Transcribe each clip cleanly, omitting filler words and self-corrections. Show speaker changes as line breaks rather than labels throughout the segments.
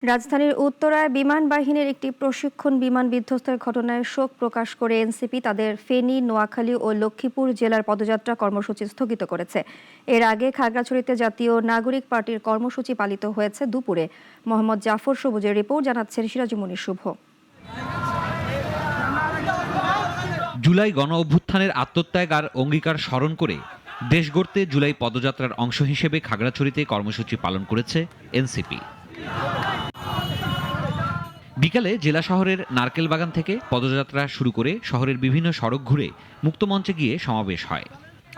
রাজধানীর উত্তরায় বিমান বাহিনীর একটি প্রশিক্ষণ বিমান বিধ্বস্তের ঘটনায় শোক প্রকাশ করে এনসিপি তাদের ফেনী, নোয়াখালী ও লক্ষ্মীপুর জেলার পদযাত্রা কর্মসূচি স্থগিত করেছে। এর আগে খাগড়াছড়িতে জাতীয় নাগরিক পার্টির কর্মসূচি পালিত হয়েছে দুপুরে। মোহাম্মদ জাফর সবুজের রিপোর্ট, জানাচ্ছেন সিরাজুমনি শুভ।
জুলাই গণ অভ্যুত্থানের আত্মত্যাগ আর অঙ্গীকার স্মরণ করে দেশ গড়তে জুলাই পদযাত্রার অংশ হিসেবে খাগড়াছড়িতে কর্মসূচি পালন করেছে এনসিপি। বিকালে জেলা শহরের নারকেল বাগান থেকে পদযাত্রা শুরু করে শহরের বিভিন্ন সড়ক ঘুরে মুক্তমঞ্চে গিয়ে সমাবেশ হয়।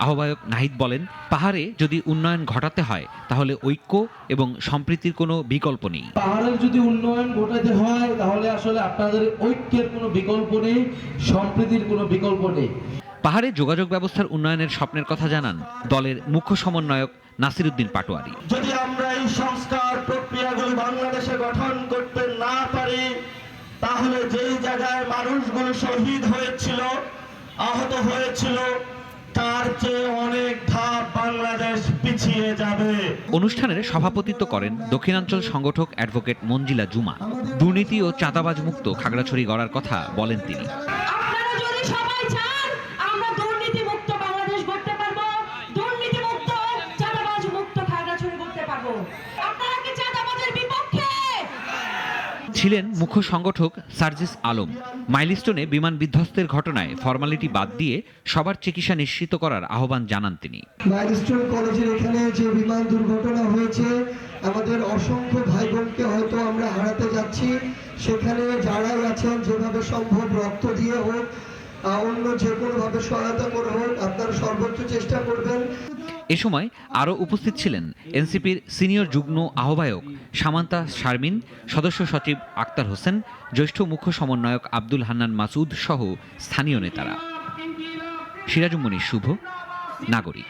আহ্বায়ক নাহিদ বলেন, পাহাড়ে যদি উন্নয়ন ঘটাতে হয় তাহলে ঐক্য এবং সম্প্রীতির কোনো বিকল্প নেই।
পাহাড়ের যদি উন্নয়ন ঘটাতে হয় তাহলে আসলে আপনাদের ঐক্যের কোনো বিকল্প নেই, সম্প্রীতির কোনো বিকল্প নেই।
পাহাড়ে যোগাযোগ ব্যবস্থার উন্নয়নের স্বপ্নের কথা জানান দলের মুখ্য সমন্বয়ক নাসিরউদ্দিন পাটোয়ারি।
যদি আমরা এই সংস্কার প্রক্রিয়াগুলো বাংলাদেশে গঠন করতে না পারি তাহলে যেই জায়গায় মানুষগুলো শহীদ হয়েছিল, আহত হয়েছিল, তার চেয়ে অনেক ধাপ বাংলাদেশ পিছিয়ে যাবে।
অনুষ্ঠানের সভাপতিত্ব করেন দক্ষিণাঞ্চল সংগঠক অ্যাডভোকেট মঞ্জিলা জুমা। দুর্নীতি ও চাঁদাবাজ মুক্ত খাগড়াছড়ি গড়ার কথা বলেন তিনি। ছিলেন মুখ্য সংগঠক সার্জিস আলম। মাইলস্টোনে বিমান বিধ্বস্তের ঘটনায় ফরমালিটি বাদ দিয়ে সবার চিকিৎসা নিশ্চিত করার আহ্বান জানান তিনি।
মাইলস্টোন কলেজের এখানে যে বিমান দুর্ঘটনা হয়েছে, আমাদের অসংখ্য ভাই বোনকে হয়তো আমরা হারাতে যাচ্ছি। সেখানে যারাই আছেন, যেভাবে সম্ভব রক্ত দিয়ে হোক, অন্য যে কোনোভাবে সহায়তা করে হোক, আপনারা সর্বোচ্চ চেষ্টা করবেন।
এ সময় আরও উপস্থিত ছিলেন এনসিপির সিনিয়র যুগ্ম আহ্বায়ক সামান্তা শারমিন, সদস্য সচিব আক্তার হোসেন, জ্যেষ্ঠ মুখ্য সমন্বয়ক আব্দুল হান্নান মাসুদ সহ স্থানীয় নেতারা। সিরাজুমনি শুভ, নাগরিক।